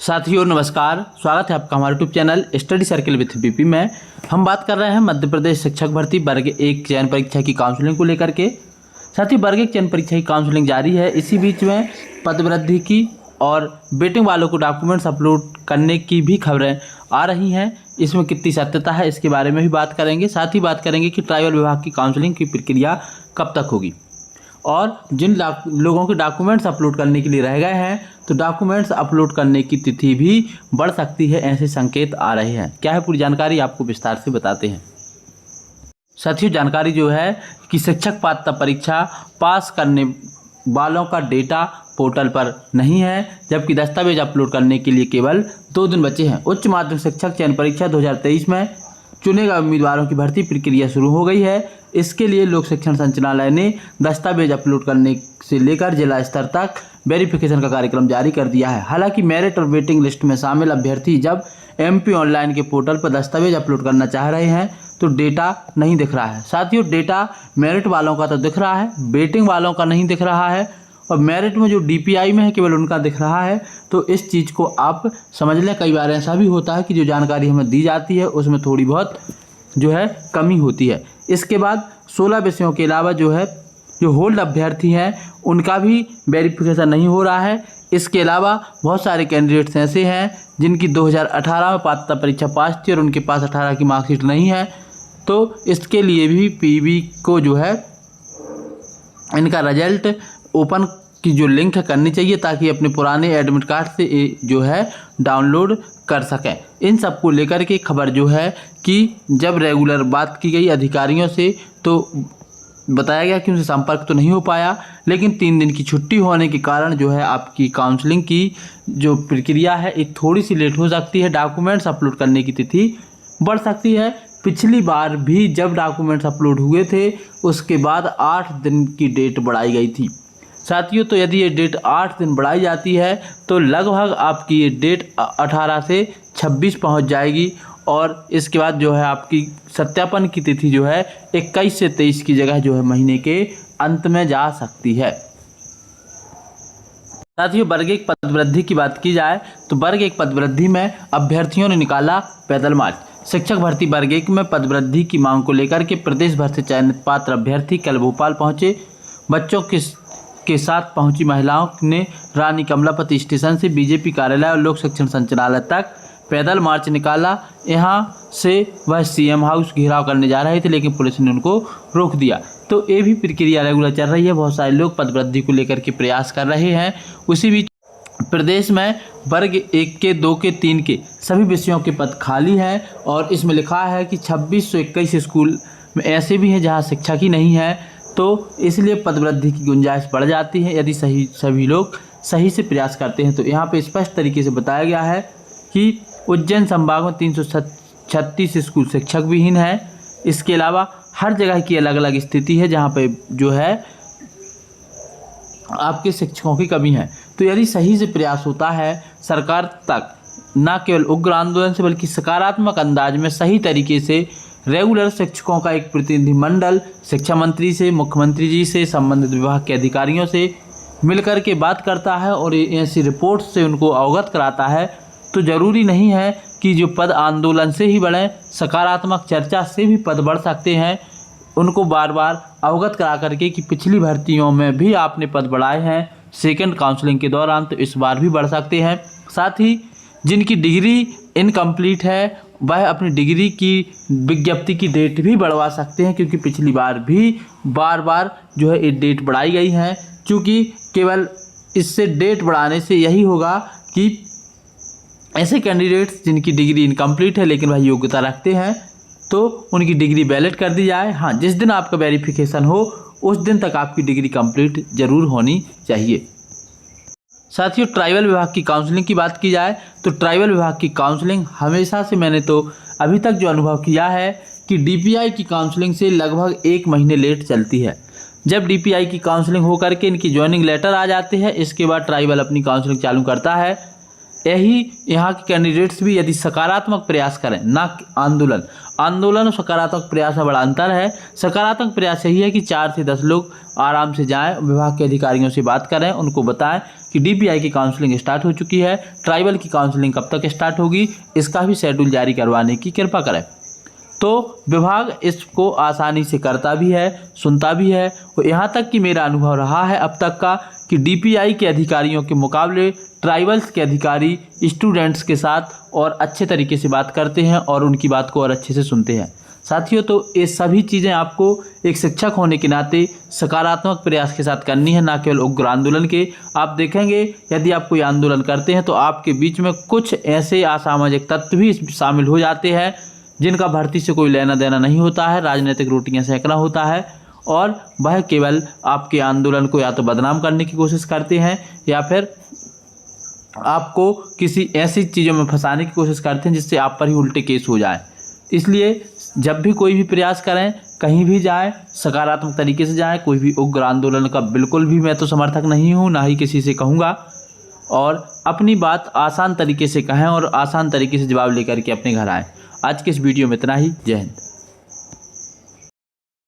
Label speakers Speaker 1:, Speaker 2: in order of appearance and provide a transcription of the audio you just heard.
Speaker 1: साथियों नमस्कार, स्वागत है आपका हमारे YouTube channel study circle with BP में। हम बात कर रहे हैं मध्य प्रदेश शिक्षक भर्ती वर्ग 1 चयन परीक्षा की काउंसलिंग को लेकर के। साथ ही वर्ग 1 चयन परीक्षा की काउंसलिंग जारी है। इसी बीच में पदवृद्धि की और वेटिंग वालों को डॉक्यूमेंट्स अपलोड करने की भी खबरें आ रही हैं। इसमें कितनी सत्यता है इसके बारे में भी बात करेंगे। साथ ही बात करेंगे कि ट्राइबल विभाग की काउंसलिंग की प्रक्रिया कब तक होगी और जिन लोगों के डॉक्यूमेंट्स अपलोड करने के लिए रह गए हैं तो डॉक्यूमेंट्स अपलोड करने की तिथि भी बढ़ सकती है, ऐसे संकेत आ रहे हैं। क्या है पूरी जानकारी आपको विस्तार से बताते हैं। साथियों जानकारी जो है कि शिक्षक पात्रता परीक्षा पास करने वालों का डेटा पोर्टल पर नहीं है, जबकि दस्तावेज अपलोड करने के लिए केवल 2 दिन बचे हैं। उच्च माध्यमिक शिक्षक चयन परीक्षा 2023 में चुने गए उम्मीदवारों की भर्ती प्रक्रिया शुरू हो गई है। इसके लिए लोक शिक्षण संचालनालय ने दस्तावेज अपलोड करने से लेकर जिला स्तर तक वेरिफिकेशन का कार्यक्रम जारी कर दिया है। हालांकि मेरिट और वेटिंग लिस्ट में शामिल अभ्यर्थी जब MP ऑनलाइन के पोर्टल पर दस्तावेज अपलोड करना चाह रहे हैं तो डेटा नहीं दिख रहा है। साथियों डेटा मेरिट वालों का तो दिख रहा है, वेटिंग वालों का नहीं दिख रहा है और मेरिट में जो DPI में है केवल उनका दिख रहा है। तो इस चीज़ को आप समझ लें। कई बार ऐसा भी होता है कि जो जानकारी हमें दी जाती है उसमें थोड़ी बहुत जो है कमी होती है। इसके बाद 16 विषयों के अलावा जो होल्ड अभ्यर्थी हैं उनका भी वेरिफिकेशन नहीं हो रहा है। इसके अलावा बहुत सारे कैंडिडेट्स ऐसे हैं जिनकी 2018 में पात्रता परीक्षा पास थी और उनके पास 18 की मार्कशीट नहीं है। तो इसके लिए भी PV को जो है इनका रिजल्ट ओपन की जो लिंक करनी चाहिए ताकि अपने पुराने एडमिट कार्ड से जो है डाउनलोड कर सकें। इन सब को लेकर के खबर जो है कि जब रेगुलर बात की गई अधिकारियों से तो बताया गया कि उनसे संपर्क तो नहीं हो पाया, लेकिन 3 दिन की छुट्टी होने के कारण जो है आपकी काउंसलिंग की जो प्रक्रिया है एक थोड़ी सी लेट हो सकती है। डॉक्यूमेंट्स अपलोड करने की तिथि बढ़ सकती है। पिछली बार भी जब डॉक्यूमेंट्स अपलोड हुए थे उसके बाद 8 दिन की डेट बढ़ाई गई थी। साथियों तो यदि ये डेट 8 दिन बढ़ाई जाती है तो लगभग आपकी ये डेट 18 से 26 पहुंच जाएगी और इसके बाद जो है आपकी सत्यापन की तिथि जो है 21 से 23 की जगह जो है महीने के अंत में जा सकती है। साथियों वर्ग 1 पदवृद्धि की बात की जाए तो वर्ग 1 पदवृद्धि में अभ्यर्थियों ने निकाला पैदल मार्च। शिक्षक भर्ती वर्ग 1 में पदवृद्धि की मांग को लेकर के प्रदेश भर से चयनित पात्र अभ्यर्थी कल भोपाल पहुंचे। बच्चों के साथ पहुंची महिलाओं ने रानी कमलापति स्टेशन से बीजेपी कार्यालय और लोक शिक्षण संचालनालय तक पैदल मार्च निकाला। यहां से वह CM हाउस घेराव करने जा रहे थे, लेकिन पुलिस ने उनको रोक दिया। तो ये भी प्रक्रिया रेगुलर चल रही है। बहुत सारे लोग पदवृद्धि को लेकर के प्रयास कर रहे हैं। उसी बीच प्रदेश में वर्ग 1 के 2 के 3 के सभी विषयों के पद खाली हैं और इसमें लिखा है कि 2621 स्कूल में ऐसे भी हैं जहाँ शिक्षक ही नहीं है, तो इसलिए पदवृद्धि की गुंजाइश बढ़ जाती है यदि सभी लोग सही से प्रयास करते हैं। तो यहाँ पे स्पष्ट तरीके से बताया गया है कि उज्जैन संभाग में 336 स्कूल शिक्षक विहीन हैं। इसके अलावा हर जगह की अलग अलग स्थिति है जहाँ पे जो है आपके शिक्षकों की कमी है। तो यदि सही से प्रयास होता है सरकार तक न केवल उग्र आंदोलन से बल्कि सकारात्मक अंदाज में सही तरीके से रेगुलर शिक्षकों का एक प्रतिनिधिमंडल शिक्षा मंत्री से, मुख्यमंत्री जी से, संबंधित विभाग के अधिकारियों से मिलकर के बात करता है और ऐसी रिपोर्ट से उनको अवगत कराता है, तो ज़रूरी नहीं है कि जो पद आंदोलन से ही बढ़ें, सकारात्मक चर्चा से भी पद बढ़ सकते हैं। उनको बार बार अवगत करा करके कि पिछली भर्तियों में भी आपने पद बढ़ाए हैं सेकंड काउंसलिंग के दौरान, तो इस बार भी बढ़ सकते हैं। साथ ही जिनकी डिग्री इनकम्प्लीट है वह अपनी डिग्री की विज्ञप्ति की डेट भी बढ़वा सकते हैं, क्योंकि पिछली बार भी बार जो है ये डेट बढ़ाई गई है। क्योंकि केवल इससे डेट बढ़ाने से यही होगा कि ऐसे कैंडिडेट्स जिनकी डिग्री इनकम्प्लीट है लेकिन वह योग्यता रखते हैं तो उनकी डिग्री वैलिड कर दी जाए। हाँ, जिस दिन आपका वेरिफिकेशन हो उस दिन तक आपकी डिग्री कंप्लीट जरूर होनी चाहिए। साथियों ट्राइबल विभाग की काउंसलिंग की बात की जाए तो ट्राइबल विभाग की काउंसलिंग हमेशा से मैंने तो अभी तक जो अनुभव किया है कि DPI की काउंसलिंग से लगभग 1 महीने लेट चलती है। जब DPI की काउंसलिंग होकर के इनकी ज्वाइनिंग लेटर आ जाते हैं, इसके बाद ट्राइबल अपनी काउंसलिंग चालू करता है। यही यहाँ के कैंडिडेट्स भी यदि सकारात्मक प्रयास करें, ना आंदोलन, आंदोलन और सकारात्मक प्रयास में बड़ा अंतर है। सकारात्मक प्रयास यही है कि 4 से 10 लोग आराम से जाएं, विभाग के अधिकारियों से बात करें, उनको बताएं कि डीपीआई की काउंसलिंग स्टार्ट हो चुकी है, ट्राइबल की काउंसलिंग कब तक स्टार्ट होगी, इसका भी शेड्यूल जारी करवाने की कृपा करें। तो विभाग इसको आसानी से करता भी है, सुनता भी है। और यहाँ तक कि मेरा अनुभव रहा है अब तक का कि डीपीआई के अधिकारियों के मुकाबले ट्राइबल्स के अधिकारी स्टूडेंट्स के साथ और अच्छे तरीके से बात करते हैं और उनकी बात को और अच्छे से सुनते हैं। साथियों, तो ये सभी चीज़ें आपको एक शिक्षक होने के नाते सकारात्मक प्रयास के साथ करनी है, ना केवल उग्र आंदोलन के। आप देखेंगे यदि आप कोई आंदोलन करते हैं तो आपके बीच में कुछ ऐसे असामाजिक तत्व भी शामिल हो जाते हैं जिनका भर्ती से कोई लेना देना नहीं होता है, राजनीतिक रोटियां सेकना होता है, और वह केवल आपके आंदोलन को या तो बदनाम करने की कोशिश करते हैं या फिर आपको किसी ऐसी चीज़ों में फंसाने की कोशिश करते हैं जिससे आप पर ही उल्टे केस हो जाए। इसलिए जब भी कोई भी प्रयास करें, कहीं भी जाएं, सकारात्मक तरीके से जाएं। कोई भी उग्र आंदोलन का बिल्कुल भी मैं तो समर्थक नहीं हूं, ना ही किसी से कहूँगा। और अपनी बात आसान तरीके से कहें और आसान तरीके से जवाब लेकर के अपने घर आएँ। आज के इस वीडियो में इतना ही। जय हिंद।